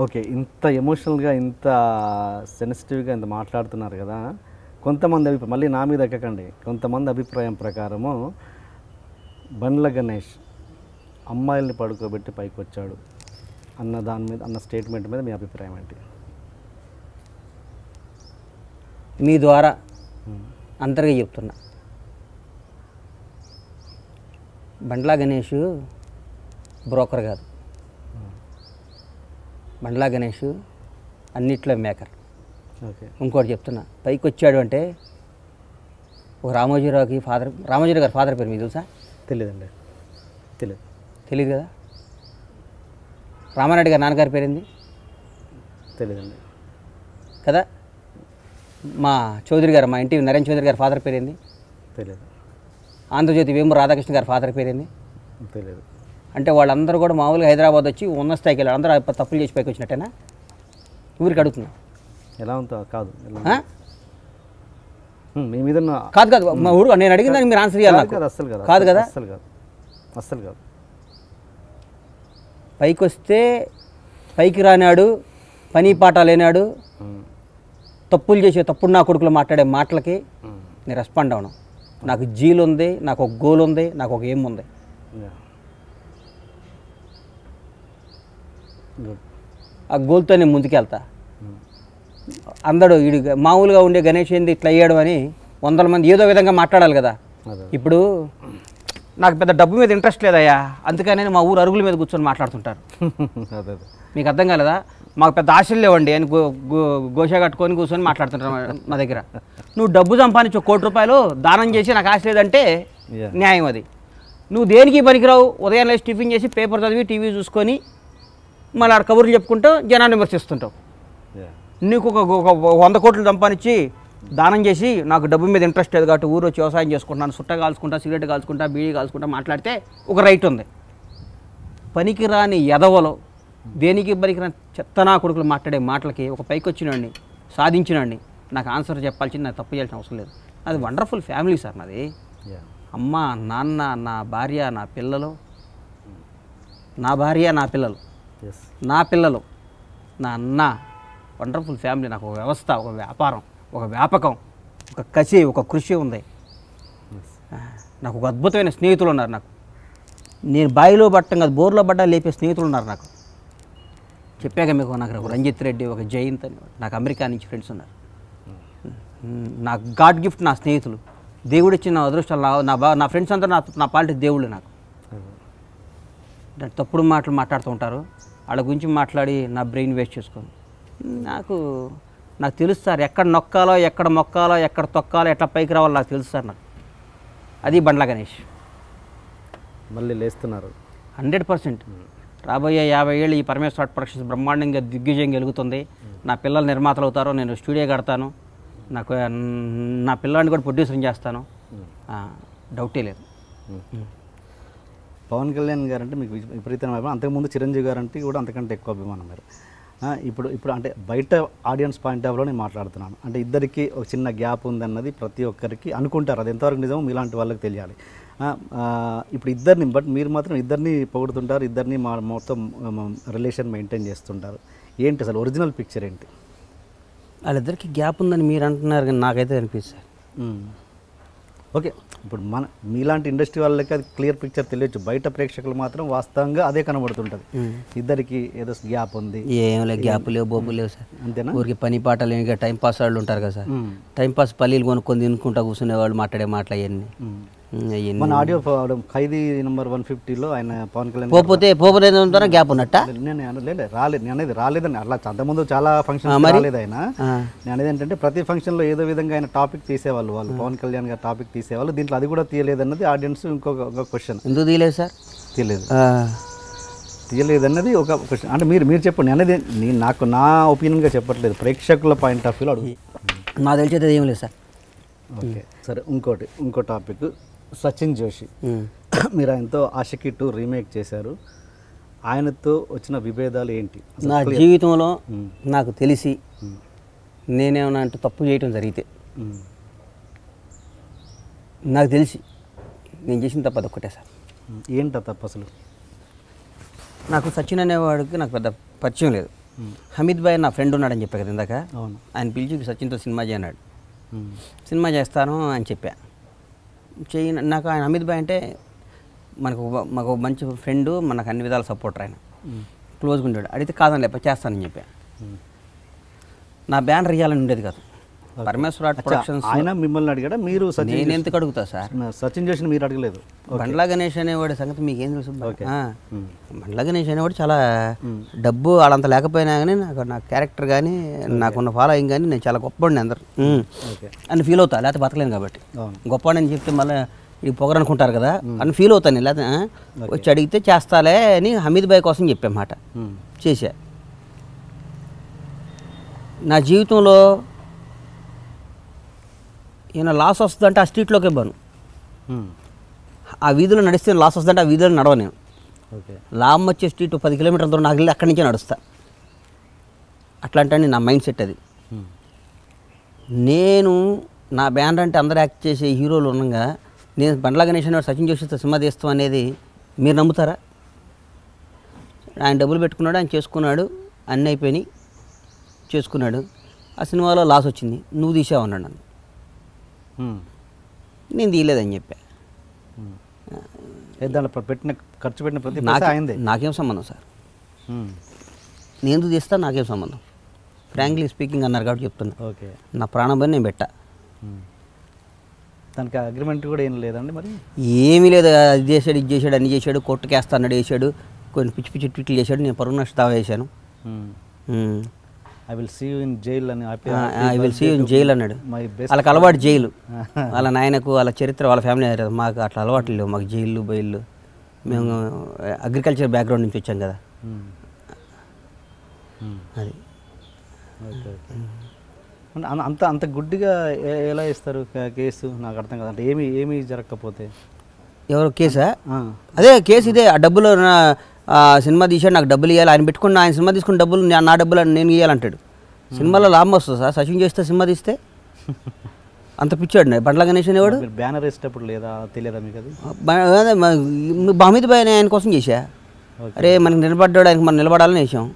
Okay, ఇంత ఎమోషనల్గా, ఇంత సెన్సిటివ్గా ఇంత మాట్లాడుతున్నారు కదా. కొంతమంది అభిప్రాయం, మళ్ళీ నా మీద ఎక్కకండి, కొంతమంది అభిప్రాయం ప్రకారము బండ్ల గణేష్ అమ్మాయిల్ని పడుకోబెట్టి పైకి వచ్చాడు అన్న దాని మీద, అన్న స్టేట్మెంట్ మీద మీ అభిప్రాయం ఏంటి? మీ ద్వారా అందరికీ చెప్తున్నా, బండ్లా గణేష్ బ్రోకర్ కాదు, బండ్లా గణేష్ అన్నిట్లో మేకర్. ఓకే, ఇంకోటి చెప్తున్నా, పైకి వచ్చాడు అంటే ఒక రామోజీరావుకి ఫాదర్, రామోజీరావు గారి ఫాదర్ పేరు మీకు తెలుసా? తెలియదండి. తెలియదు కదా. రామారెడ్డి గారి నాన్నగారి పేరేంది? తెలియదండి కదా. మా చౌదరి గారు, మా ఇంటి నరేంద్ర చౌదరి గారి ఫాదర్ పేరేంది? తెలియదు. ఆంధ్రజ్యోతి వేమూరు రాధాకృష్ణ గారి ఫాదర్ పేరేంది? తెలియదు. అంటే వాళ్ళందరూ కూడా మామూలుగా హైదరాబాద్ వచ్చి ఉన్న స్థాయికి వెళ్ళారు, అందరూ తప్పులు చేసి పైకి వచ్చినట్టేనా? ఊరికి అడుగుతున్నా. ఎలా ఉందో కాదు, మీ మీద కాదు కాదు, మా ఊరు నేను అడిగిన దానికి మీరు ఆన్సర్ చేయాలి. అస్సలు కాదు, కాదు కదా, అస్సలు కాదు, అస్సలు కాదు. పైకి వస్తే పైకి రానాడు, పని పాట లేనాడు, తప్పులు చేసే తప్పుడు నా కొడుకులు మాట్లాడే మాటలకి నేను రెస్పాండ్ అవను. నాకు జీల్ ఉంది, నాకు ఒక గోల్ ఉంది, నాకు ఒక ఏం ఉంది. ఆ గోల్తో నేను ముందుకెళ్తా. అందరూ వీడు మామూలుగా ఉండే గణేష్ ఏంది ఇట్లా అయ్యాడు అని 100 మంది ఏదో విధంగా మాట్లాడాలి కదా. ఇప్పుడు నాకు పెద్ద డబ్బు మీద ఇంట్రెస్ట్ లేదయ్యా, అందుకని మా ఊరు అరుగుల మీద కూర్చొని మాట్లాడుతుంటారు. మీకు అర్థం కాలేదా? మాకు పెద్ద ఆశలు లేవండి అని గోషా కట్టుకొని కూర్చొని మాట్లాడుతుంటారు మా దగ్గర. నువ్వు డబ్బు సంపాదించు, 1 కోటి రూపాయలు దానం చేసి నాకు ఆశ లేదంటే న్యాయం అది. నువ్వు దేనికి పనికిరావు, ఉదయం లేచి టిఫిన్ చేసి పేపర్ చదివి టీవీ చూసుకొని మళ్ళీ ఆడ కబుర్లు చెప్పుకుంటూ జనాన్ని విమర్శిస్తుంటావు. నీకు ఒక 100 కోట్లు సంపాదించి దానం చేసి నాకు డబ్బు మీద ఇంట్రెస్ట్ లేదు కాబట్టి ఊరు వచ్చి వ్యవసాయం చేసుకుంటున్నాను, సుట్ట కాల్చుకుంటా, సిగరెట్ కాల్చుకుంటా, బీడీ కాల్చుకుంటా మాట్లాడితే ఒక రైట్ ఉంది. పనికిరాని ఎదవలో, దేనికి పనికిరాని చెత్తనా కొడుకులు మాట్లాడే మాటలకి ఒక పైకి వచ్చినండి, సాధించినండి, నాకు ఆన్సర్ చెప్పాల్సింది, నాకు తప్పు చేయాల్సిన అవసరం లేదు. అది వండర్ఫుల్ ఫ్యామిలీ సార్ నాది. అమ్మ, నాన్న, నా భార్య, నా పిల్లలు, నా భార్య, నా పిల్లలు, నా పిల్లలు, నా అన్న, వండర్ఫుల్ ఫ్యామిలీ. నాకు ఒక వ్యవస్థ, ఒక వ్యాపారం, ఒక వ్యాపకం, ఒక కసి, ఒక కృషి ఉంది. నాకు ఒక అద్భుతమైన స్నేహితులు ఉన్నారు. నాకు నేను బాయిలో పట్టం కాదు, బోర్లో పడ్డా లేపే స్నేహితులు ఉన్నారు నాకు. చెప్పాక మీకు, నాకు ఒక రంజిత్ రెడ్డి, ఒక జయంత్ అని నాకు అమెరికా నుంచి ఫ్రెండ్స్ ఉన్నారు. నాకు గాడ్ గిఫ్ట్ నా స్నేహితులు, దేవుడు ఇచ్చిన నా అదృష్టాలు. నా ఫ్రెండ్స్ అందరూ నా పాలిటీ దేవుళ్ళు. నాకు తప్పుడు మాటలు మాట్లాడుతూ ఉంటారు, వాళ్ళ గురించి మాట్లాడి నా బ్రెయిన్ వేస్ట్ చేసుకోను. నాకు తెలుసు సార్, ఎక్కడ నొక్కాలో, ఎక్కడ మొక్కాలో, ఎక్కడ తొక్కాలో, ఎట్లా పైకి రావాలో నాకు తెలుసు సార్. నాకు అది బండ్ల గణేష్. మళ్ళీ లేస్తున్నారు 100%. రాబోయే 50 ఏళ్ళు ఈ పరమేశ్వర ప్రొడక్షన్స్ బ్రహ్మాండంగా దిగ్విజయం కలుగుతుంది. నా పిల్లలు నిర్మాతలు అవుతారు, నేను స్టూడియో కడతాను, నాకు నా పిల్లాడిని కూడా ప్రొడ్యూసర్ చేస్తాను, డౌటే లేదు. పవన్ కళ్యాణ్ గారు అంటే మీకు విపరీతమైన అభిమానం. అంతకుముందు చిరంజీవి గారు అంటే కూడా అంతకంటే ఎక్కువ అభిమానం మీరు. ఇప్పుడు అంటే బయట ఆడియన్స్ పాయింట్ ఆఫ్ వ్యూలో నేను మాట్లాడుతున్నాను. అంటే ఇద్దరికి ఒక చిన్న గ్యాప్ ఉందన్నది ప్రతి ఒక్కరికి అనుకుంటారు, అది ఎంతవరకు నిజమో మీలాంటి వాళ్ళకి తెలియాలి. ఇప్పుడు ఇద్దరిని, బట్ మీరు మాత్రం ఇద్దరిని పొగుడుతుంటారు, ఇద్దరిని మొత్తం రిలేషన్ మెయింటైన్ చేస్తుంటారు. ఏంటి అసలు ఒరిజినల్ పిక్చర్ ఏంటి? వాళ్ళిద్దరికి గ్యాప్ ఉందని మీరు అంటున్నారు, కానీ నాకైతే అనిపిస్తుంది. ఓకే, ఇప్పుడు మీలాంటి ఇండస్ట్రీ వాళ్ళకి అది క్లియర్ పిక్చర్ తెలియచ్చు, బయట ప్రేక్షకులు మాత్రం వాస్తవంగా అదే కనబడుతుంటుంది. ఇద్దరికి ఏదో గ్యాప్ ఉంది. ఏం లేదు, గ్యాప్ లేవు, బొబ్బు లేవు సార్. అంతేనా? ఊరికి పని పాట లేని టైం పాస్ వాళ్ళు ఉంటారు కదా సార్, టైం పాస్ పల్లీలు కొనుక్కొని తినుకుంటా కూర్చునే వాళ్ళు మాట్లాడే మాటలు అవన్నీ. మన ఆడియో ఖైదీ నెంబర్ 150లో ఆయన పవన్ కళ్యాణ్ పోతే గ్యాప్ ఉన్నట్ట రాలేదు అనేది, రాలేదని అట్లా అంతకుముందు చాలా ఫంక్షన్ రాలేదు ఆయన. నేను అనేది ఏంటంటే ప్రతి ఫంక్షన్లో ఏదో విధంగా ఆయన టాపిక్ తీసేవాళ్ళు, వాళ్ళు పవన్ కళ్యాణ్ గారు టాపిక్ తీసేవాళ్ళు. దీంట్లో అది కూడా తీయలేదన్నది ఆడియన్స్ ఇంకొక క్వశ్చన్. ఎందుకు తీయలేదు సార్? తీయలేదన్నది ఒక క్వశ్చన్. అంటే మీరు చెప్పండి అనేది, నాకు నా ఒపీనియన్గా చెప్పట్లేదు, ప్రేక్షకుల పాయింట్ ఆఫ్ వ్యూలో అడుగు. నాకు తెలిసేది ఏం లేదు సార్. ఓకే సరే, ఇంకో టాపిక్, సచిన్ జోషి. మీరు ఆయనతో ఆషికీ 2 రీమేక్ చేశారు. ఆయనతో వచ్చిన విభేదాలు ఏంటి? నా జీవితంలో నాకు తెలిసి నేనేమన్నా అంటే తప్పు చేయటం జరిగితే, నాకు తెలిసి నేను చేసిన తప్పు అదొక్కటే సార్. ఏంట తప్పు అసలు? నాకు సచిన్ అనేవాడికి నాకు పెద్ద పరిచయం లేదు. హమీద్ భాయ్ నా ఫ్రెండ్ ఉన్నాడని చెప్పా కదా ఇందాక, అవును. ఆయన పిలిచి సచిన్తో సినిమా చేయన్నాడు. సినిమా చేస్తాను అని చెప్పా. నాకు ఆయన హమీద్ భాయ్ అంటే మాకు మంచి ఫ్రెండు, మనకు అన్ని విధాల సపోర్టర్, ఆయన క్లోజ్గా ఉండేవాడు. అడిగితే కాదని లేప చేస్తానని చెప్పా. నా బ్యానర్ ఇవ్వాలని ఉండేది కాదు. పరమేశ్వర ఆర్ట్ ప్రొడక్షన్స్ ఆయన మిమ్మల్ని అడిగాడా? మీరు నేను ఎందుకు అడుగుతా సార్? సచిన్ చేసిన మీరు అడగలేదు. బండ్లా గణేష్ అనేవాడి సంగతి మీకు ఏం తెలుసు? బండ్లా గణేష్ అనేవాడు చాలా డబ్బు వాళ్ళంత లేకపోయినా కానీ నా క్యారెక్టర్ కానీ నాకున్న ఫాలోయింగ్ కానీ నేను చాలా గొప్పవాడిని అందరు అని ఫీల్ అవుతా, లేకపోతే బతకలేను కాబట్టి. గొప్పవాడిని అని చెప్తే మళ్ళీ ఇది పొగరు అనుకుంటారు కదా అని ఫీల్ అవుతాను. లేకపోతే వచ్చి అడిగితే చేస్తాలే అని హమీద్ భాయ్ కోసం చెప్పామాట, చేశా. నా జీవితంలో ఈయన లాస్ వస్తుందంటే ఆ స్ట్రీట్లోకే బాను, ఆ వీధిలో నడిస్తే లాస్ వస్తుందంటే ఆ వీధిలో నడవ నేను. లాభం వచ్చే స్ట్రీట్ 10 కిలోమీటర్ల దూరం నాకు వెళ్ళి అక్కడి నుంచే నడుస్తా. అట్లాంటి నా మైండ్ సెట్ అది. నేను నా బ్యానర్ అంటే అందరూ యాక్ట్ చేసే హీరోలు ఉండగా నేను బండ్లా గణేష్ అనేవాడు సచిన్ జోషితో సినిమా తీస్తాం అనేది మీరు నమ్ముతారా? ఆయన డబ్బులు పెట్టుకున్నాడు, ఆయన చేసుకున్నాడు, అన్నీ అయిపోయినాయి, చేసుకున్నాడు. ఆ సినిమాలో లాస్ వచ్చింది, నువ్వు తీసావు అన్నాడు నన్ను. నేను తీయలేదని చెప్పా. దాంట్లో ఖర్చు పెట్టిన ప్రతి పైసా అయింది. నాకేం సంబంధం సార్? నేను ఎందుకు తీస్తా, నాకేం సంబంధం? ఫ్రాంక్లీ స్పీకింగ్ అన్నారు కాబట్టి చెప్తున్నా. ఓకే, నా ప్రాణం పని నేను పెట్టా. దానికి అగ్రిమెంట్ కూడా ఏం లేదండి మరి? ఏమీ లేదు. అది చేశాడు, ఇది చేశాడు, అన్ని చేశాడు, కొట్టుకేస్తా అన్నాడు, వేసాడు, కొన్ని పిచ్చి పిచ్చి ట్వీట్లు చేశాడు. నేను పరువు నష్ట దావా వేశాను. I will see you in jail అని, I will see you in jail అన్నాడు. వాళ్ళకి అలవాటు జైలు, వాళ్ళ నాయనకు వాళ్ళ చరిత్ర వాళ్ళ ఫ్యామిలీ. మాకు అట్లా అలవాట్లు లేవు, మాకు జైళ్ళు బయళ్ళు. మేము అగ్రికల్చర్ బ్యాక్గ్రౌండ్ నుంచి వచ్చాం కదా. అది అంత అంత గుడ్డిగా ఎలా ఇస్తారు కేసు? నాకు అర్థం కదా. అంటే ఏమీ జరగకపోతే ఎవరు కేసా? అదే కేసు ఇదే. ఆ డబ్బులు సినిమా తీసాడు, నాకు డబ్బులు ఇవ్వాలి, ఆయన పెట్టుకుని ఆయన సినిమా తీసుకున్న డబ్బులు నా డబ్బులు నేను ఇవ్వాలంటాడు. సినిమాలో లాభం వస్తుంది సార్ సచిన్ చేస్తే, సినిమా తీస్తే? అంత పిచ్చాడు బండ్లా గణేష్ అనేవాడు. బ్యానర్ వేసేటప్పుడు లేదా తెలియదా మీకు అది? హమీద్ భాయ్ ఆయన కోసం చేశా. అరే మనకి నిలబడ్డాడు, ఆయనకి మనం నిలబడాలని వేసాం.